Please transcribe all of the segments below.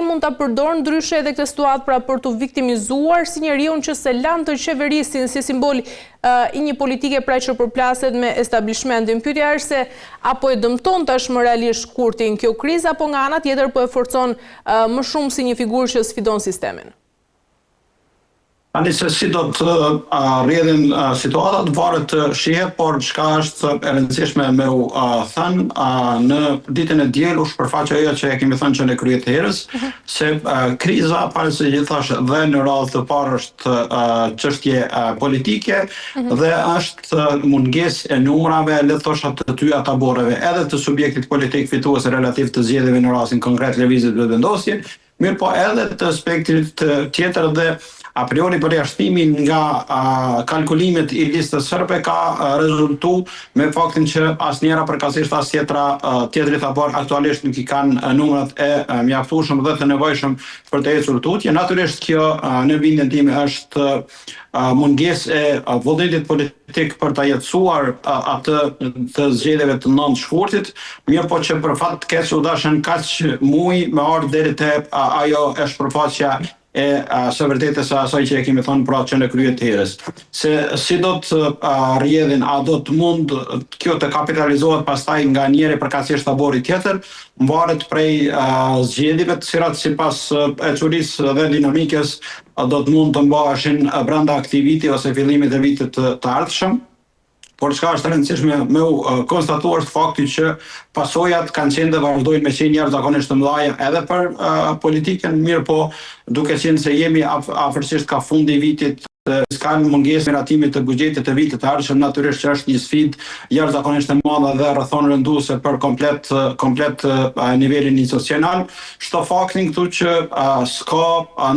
mund ta përdorë ndryshe edhe këtë situatë për të viktimizuar si njeriu që se lan të qeverisin si simbol i një politike pra që përplaset me establishmentin. Pyetja është se apo e dëmton tashmë realisht Kurtin kjo krizë apo nga ana tjetër po e forcon më shumë si një figurë që sfidon sistemin. Tani se si do të rrjedhin situatat varet të shihet, por çka është e rëndësishme me u thënë në ditën e diel u shpërfaq ajo që e kemi thënë që ne kryet herës, se kriza para së gjithash dhe në radhë të parë është çështje politike dhe është mungesë e numrave, le të thosha të tyja taboreve, edhe të subjektit politik fitues relativ të zgjedhjeve në rastin konkret lëvizjet dhe vendosje, mirë po edhe të aspektit tjetër dhe a priori përjashtimi nga kalkulimet i listës sërbe ka rezultu me faktin që asnjëra përkatësisht as tjetri tabor aktualisht nuk i kanë numrat e mjaftueshëm dhe të nevojshëm për të ecur tutje. Natyrisht kjo në bindjen time është mungesë e vullnetit politik për ta jetësuar atë të zgjedhjeve të 9 shkurtit, mirë po që për fat të keq u dashën kaq muj me ardhur deri te ajo e shpërfaqja e së vërtetës asaj që e kemi thënë pra që në kryet herës. Se si do të rrjedhin, a do të mund kjo të kapitalizohet pastaj nga njëri përkatësisht tabori tjetër, varet prej zgjedhjeve të cilat sipas ecurisë dhe dinamikës do të mund të mbaheshin brenda aktiviti ose fillimit të vitit të ardhshëm. Por çka është rëndësishme me u konstatuar është fakti që pasojat kanë qenë dhe vazhdojnë me qenë jashtëzakonisht të mëdha edhe për politikën, mirë po duke qenë se jemi afërsisht ka fundi i vitit, s'ka mungesë miratimit të buxhetit të vitit të ardhshëm, natyrisht që është një sfidë jashtëzakonisht e madhe dhe rrethon rënduese për komplet nivelin institucional. Shto faktin këtu që s'ka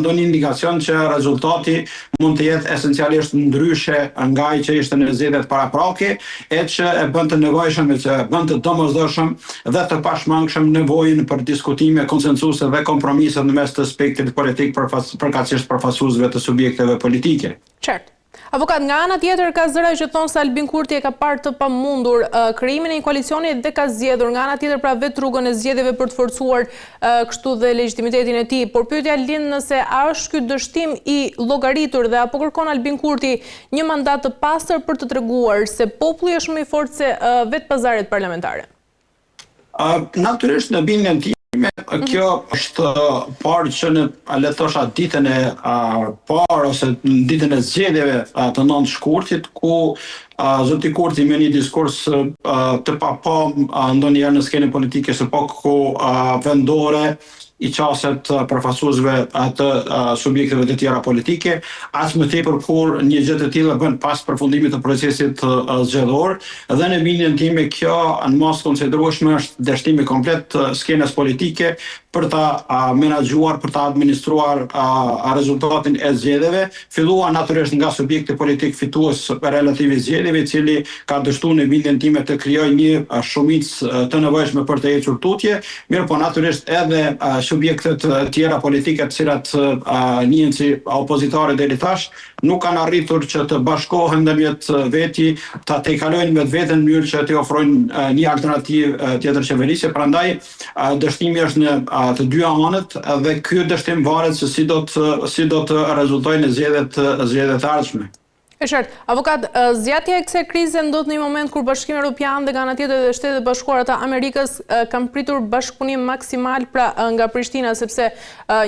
ndonjë indikacion që rezultati mund të jetë esencialisht ndryshe nga ai që ishte në zgjedhjet paraprake, e që e bën të nevojshëm e që e bën të domosdoshëm dhe të pashmangshëm nevojën për diskutime konsensuese dhe kompromise në mes të spektrit politik përkatësisht përfaqësuesve të subjekteve politike. Qartë. Avokat, nga ana tjetër ka zëra që thonë se Albin Kurti e ka parë të pamundur krijimin e një koalicioni dhe ka zgjedhur nga ana tjetër pra vetë rrugën e zgjedhjeve për të forcuar kështu dhe legitimitetin e tij. Por pyetja lind nëse a është ky dështim i llogaritur dhe apo kërkon Albin Kurti një mandat të pastër për të treguar se populli është më i fortë se vetë pazaret parlamentare. Natyrisht në bindjen time kjo është parë që në le të thosha ditën e parë ose ditën e zgjedhjeve të 9 shkurtit ku zoti Kurti me një diskurs të ndonjëherë në skenën politike së ku vendore i qaset përfaqësuesve të subjekteve të tjera politike, as më tepër kur një gjë të tillë bën pas përfundimit të procesit zgjedhor, dhe në bindjen time kjo në mas konsiderueshme është dështimi komplet skenës politike për ta menaxhuar, për ta administruar rezultatin e zgjedhjeve, filluar natyrisht nga subjekti politik fitues relativ i zgjedhjeve, i cili ka dështuar në bindjen time të krijojë një shumicë të nevojshme për të ecur tutje, mirë po natyrisht edhe subjektet tjera politike të cilat njihen si opozitare deri tash nuk kanë arritur që të bashkohen ndërmjet veti, ta tejkalojnë vetveten në mënyrë që të ofrojnë një alternativë tjetër qeverisje. Prandaj dështimi është në të dy anët dhe ky dështim varet se si do të rezultojë në zgjedhjet e ardhshme. E qartë. Avokat, zgjatja e kësaj krize ndodh në një moment kur Bashkimi Evropian dhe nga ana tjetër dhe Shtetet Bashkuara të Amerikës kanë pritur bashkëpunim maksimal pra nga Prishtina, sepse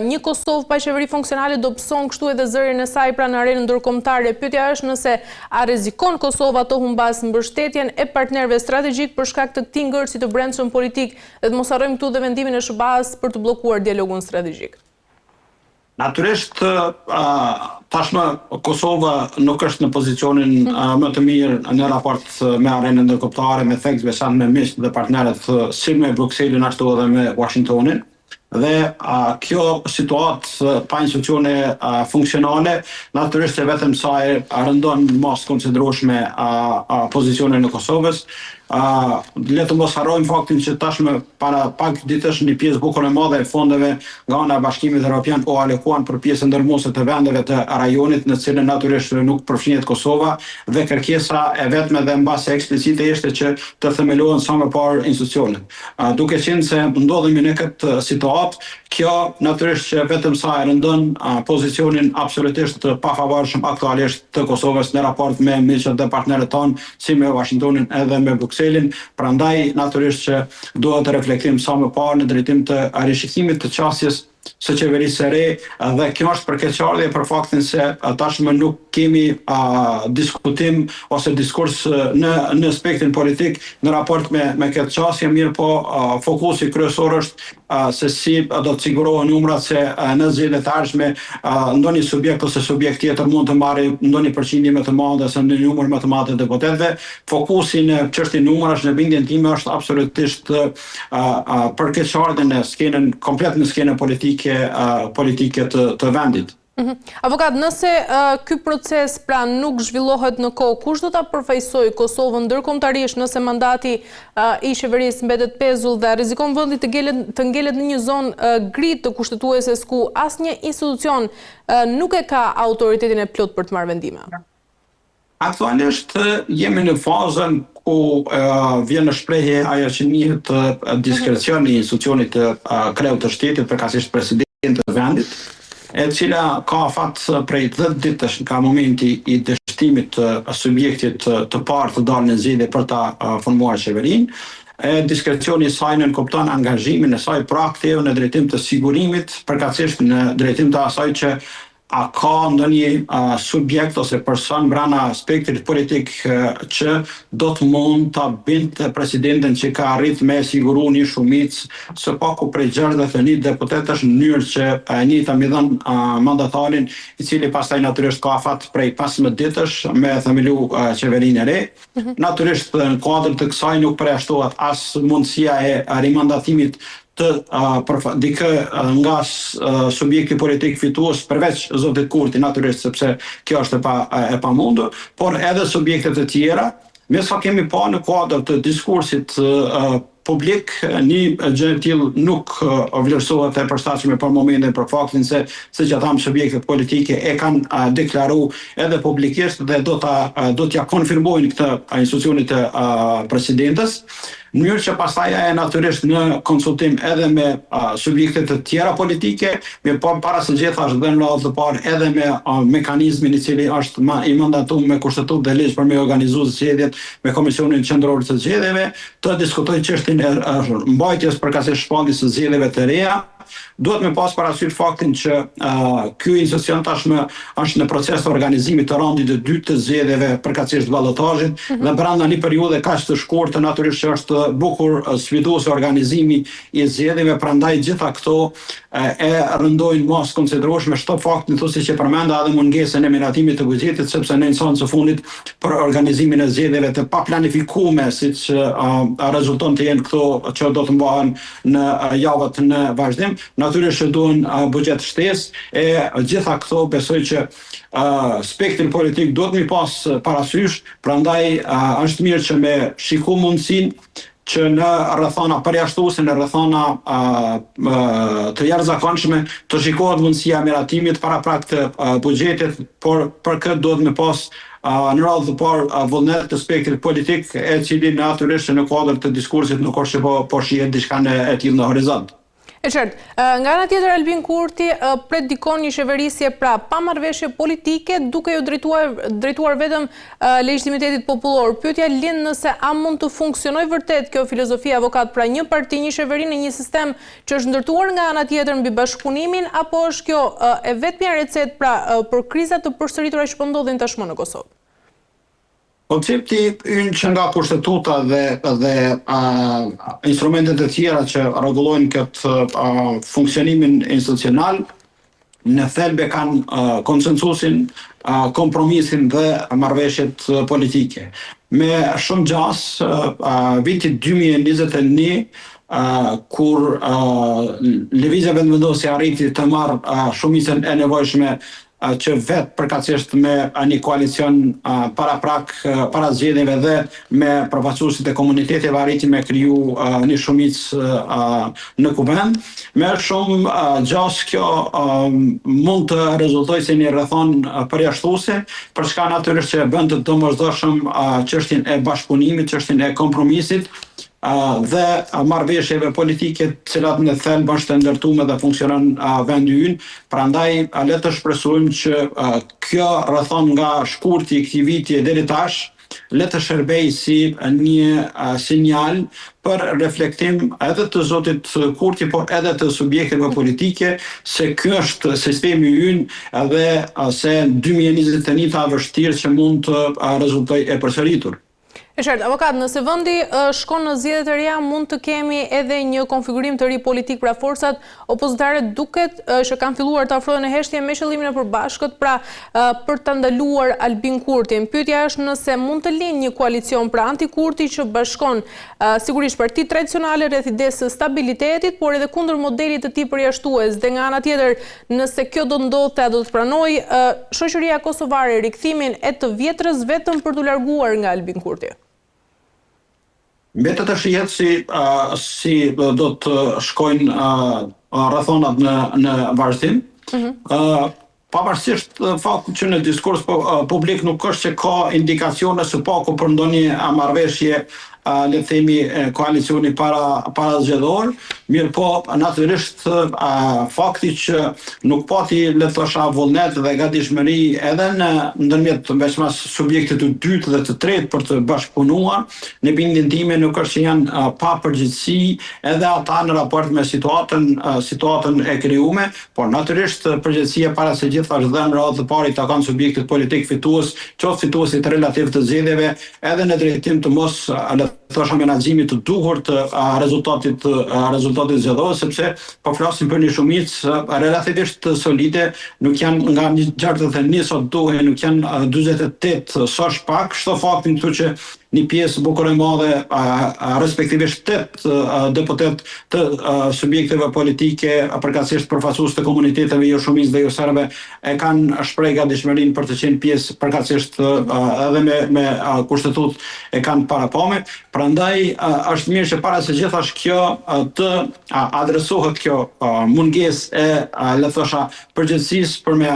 një Kosovë pa qeveri funksionale do pson kështu edhe zërin e saj pra në arenën ndërkombëtare. Pyetja është nëse a rrezikon Kosova të humbas mbështetjen e partnerëve strategjik për shkak të këtij ngërsi të brendshëm politik, dhe të mos harrojmë këtu dhe vendimin e SBA-s për të bllokuar dialogun strategjik. Natyrisht, tashmë Kosova nuk është në pozicionin më të mirë në raport me arenën ndërkombëtare, me theks veçantë me miq dhe partnerët si me Brukselin ashtu edhe me Washingtonin. Dhe kjo situatë pa institucione funksionale, natyrisht që vetëm saj rëndon mas konsiderueshme pozicionin e Kosovës. Le të mos harrojmë faktin që tashmë para pak ditësh një pjesë bukur e madhe e fondeve nga ana e Bashkimit Evropian u alokuan për pjesë ndërmuese të vendeve të rajonit, në cilën natyrisht nuk përfshihet Kosova, dhe kërkesa e vetme dhe mbase eksplicite ishte që të themelohen sa më parë institucionet. Duke qenë se ndodhemi në këtë situatë, kjo natyrisht që vetëm sa e rëndon pozicionin absolutisht të pafavorshëm aktualisht të Kosovës në raport me miqët dhe partnerët tonë, si me Washingtonin edhe me Brukselin. Prandaj natyrisht që duhet të reflektojmë sa më parë në drejtim të rishikimit të qasjes së qeverisë së re, dhe kjo është përkeqardhje për faktin se tashmë nuk kemi diskutim ose diskurs në aspektin politik në raport me këtë qasje, mirë po fokusi kryesor është se si do të sigurohen numrat se në zgjedhjet e ardhshme ndonjë subjekt ose subjekt tjetër mund të marrë ndonjë përqindje më të madhe ose në numër më të madh të deputetëve. Fokusi në çështjen numrash në bindjen time është absolutisht përkeqardhje në skenën komplet, në skenën politike të vendit. Avokat, nëse ky proces pra nuk zhvillohet në kohë, kush do ta përfaqësojë Kosovën ndërkombëtarisht nëse mandati i qeverisë mbetet pezull dhe rrezikon vendi të ngelet në një zonë gri të kushtetueses ku asnjë institucion nuk e ka autoritetin e plot për të marrë vendime? Aktualisht jemi në fazën ku vjen në shprehje ajo që njihet diskrecioni i institucionit të kreut të shtetit, përkatësisht presidentit të vendit, e cila ka afat prej 10 ditësh nga momenti i dështimit të subjektit të parë të dalë në zgjedhje për ta formuar qeverinë. Diskrecioni i saj nënkupton angazhimin e saj proaktiv në drejtim të sigurimit, përkatësisht në drejtim të asaj që a ka ndonjë subjekt ose person brana spektrit politik që do të mund ta binte presidentin që ka arrit me siguru një shumicë së paku prej 61 deputetësh në mënyrë që e njëjta mi dhënë mandatarin, i cili pastaj natyrisht ka afat prej 15 ditësh me themelu qeverinë e re. Natyrisht në kuadër të kësaj nuk përjashtohet as mundësia e rimandatimit të dikë nga subjekti politik fitues përveç zotit Kurti, natyrisht sepse kjo është e pamundur, por edhe subjektet e tjera, me sa kemi pa në kuadër të diskursit publik, një gjë e tillë nuk vlerësohet e përshtatshme për momentin, për faktin se siç e tham, subjektet politike e kanë deklaruar edhe publikisht dhe do t'ja konfirmojnë këtë institucionit të presidentes, në mënyrë që pastaj e natyrisht në konsultim edhe me subjektet të tjera politike, me para së gjitha është dhe në radhë të parë edhe me mekanizmin i cili është i mandatuar me kushtetut dhe ligj për me organizu zgjedhjet me Komisionin Qendror të Zgjedhjeve, të diskutojë çështjen e mbajtjes përkatësisht shpalljes së zgjedhjeve të reja. Duhet me pas parasysh faktin që ky institucion tashmë është në proces të organizimit të raundit të dytë të zgjedhjeve përkatësisht ballotazhit, dhe brenda një periudhe kaq të shkurtër natyrisht që është bukur sfiduese organizimi i zgjedhjeve, prandaj gjitha këto e rëndojnë mos konsiderueshme shto faktin thusi që përmenda edhe mungesën e miratimit të buxhetit, sepse në instancën e fundit për organizimin e zgjedhjeve të paplanifikuar, siç rezulton të jenë këto që do të mbahen në javët në vazhdim, natyrisht që duhen buxhet shtesë, e gjitha këto besoj që spektri politik duhet mi pas parasysh, prandaj është mirë që me shiku mundësinë që në rrethana përjashtuese, në rrethana të jashtëzakonshme të shikohet mundësia e miratimit paraprak të buxhetit, por për këtë duhet me pas në radhë të parë vullnet të spektrit politik, e cili natyrisht në kuadër të diskursit nuk është që po shihet diçka e tillë në horizont. E qartë, nga ana tjetër Albin Kurti predikon një qeverisje pra pa marrëveshje politike, duke ju drejtuar vetëm legitimitetit popullor. Pyetja lind nëse a mund të funksionojë vërtet kjo filozofi, avokat, pra një parti, një qeveri në një sistem që është ndërtuar nga ana tjetër mbi bashkëpunimin, apo është kjo e vetmja recetë pra për krizat të përsëritura që po ndodhin tashmë në Kosovë? Koncepti ynë që nga kushtetuta dhe instrumentet e tjera që rregullojnë këtë funksionimin institucional, në thelbe kanë konsensusin, kompromisin dhe marrëveshjet politike. Me shumë gjas, vitit 2021, kur lëvizja vendvendosje arriti të marrë shumicën e nevojshme që vetë përkatësisht me një koalicion para zgjedhjeve dhe me përfaqësuesit e komuniteteve arriti me kriju një shumicë në kuvend. Me shumë gjas kjo mund të rezultojë si një rrethon përjashtuese, për çka natyrisht që bën të domosdoshëm çështjen e bashkëpunimit, çështjen e kompromisit dhe marrëveshjeve politike, të cilat në thelb është e ndërtuar dhe funksionon vendi ynë. Prandaj le të shpresojmë që kjo rrethon nga shkurti i këtij viti deri tash le të shërbej si një sinjal për reflektim edhe të zotit Kurti, por edhe të subjekteve politike, se ky është sistemi ynë edhe se 2021 ka vështirë që mund të rezultojë e përsëritur. E qartë, avokat, nëse vendi shkon në zgjedhjet e reja, mund të kemi edhe një konfigurim të ri politik, pra forcat opozitare duket që kanë filluar të afrohen në heshtje me qëllimin e përbashkët, pra për të ndaluar Albin Kurtin. Pyetja është nëse mund të linë një koalicion pra anti-Kurti që bashkon sigurisht parti tradicionale rreth idesë së stabilitetit, por edhe kundër modelit të tij përjashtues. Dhe nga ana tjetër, nëse kjo do ndodhte, do të pranoj shoqëria kosovare rikthimin e të vjetrës vetëm për t'u larguar nga Albin Kurti. Mbetet të shihet si do të shkojnë rrethonat në vazhdim. Pavarësisht faktit që në diskurs publik nuk është që ka indikacione së paku për ndonjë marrëveshje, le të themi, koalicioni para zgjedhor, mirë po natyrisht fakti që nuk pati, le të thosha, vullnet dhe gatishmëri edhe në ndërmjet veçmas subjektit të dytë dhe të tretë për të bashkëpunuar, në bindjen time nuk është që janë pa përgjegjësi edhe ata në raport me situatën e krijuar, por natyrisht përgjegjësia para se gjithë është dhënë radhë të parit të kanë subjektit politik fitues, qoftë fituesit relativ të zgjedhjeve, edhe në drejtim të mos thosha menaxhimit të duhur të rezultatit zgjedhor, sepse po flasim për një shumicë relativisht solide, nuk janë nga 61 sot duhen, nuk janë 48 sa shpak, çdo faktin këtu që një pjesë bukur e madhe, respektivisht 8 deputet të subjekteve politike, përkatësisht përfaqësues të komuniteteve jo shumicë dhe jo serbe, e kanë shprehë gatishmërinë për të qenë pjesë, përkatësisht edhe me kushtetutë e kanë parapame. Prandaj është mirë që para se gjithash kjo të adresohet kjo mungesë e, le të thosha, përgjegjësisë për me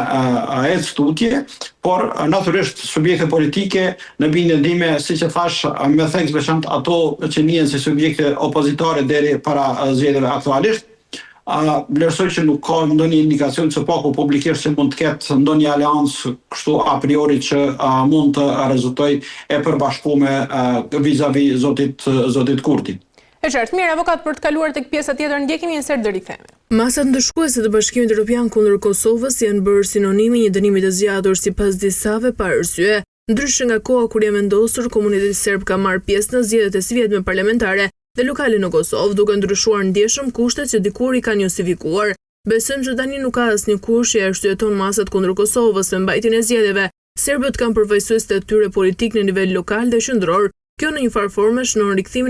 ecë tutje, por natyrisht subjekte politike në bindjen time, siç e thash, me theks veçantë ato që njihen si subjekte opozitare deri para zgjedhjeve aktualisht, vlerësoj që nuk ka ndonjë indikacion së paku publikisht që mund të ketë ndonjë aleancë kështu a priori që mund të rezultojë e përbashkuar vis-a-vis zotit Kurti. E qartë, mirë, avokat, për të kaluar tek pjesa tjetër, ndjekemi një sër deri kthehemi. Masat ndëshkuese të Bashkimit Evropian kundër Kosovës janë bërë sinonimi një dënimi të zgjatur sipas disave pa arsye, ndryshe nga koha kur janë vendosur komuniteti serb ka marrë pjesë në zgjedhjet e sivjetme parlamentare dhe lokale në Kosovë, duke ndryshuar ndjeshëm kushtet që dikur i kanë justifikuar. Besojmë që tani nuk ka asnjë kusht që arsyeton masat kundër Kosovës me mbajtjen e zgjedhjeve. Serbët kanë përfaqësues të tyre politik në nivel lokal dhe qendror. Kjo në një farë forme shënon rikthimin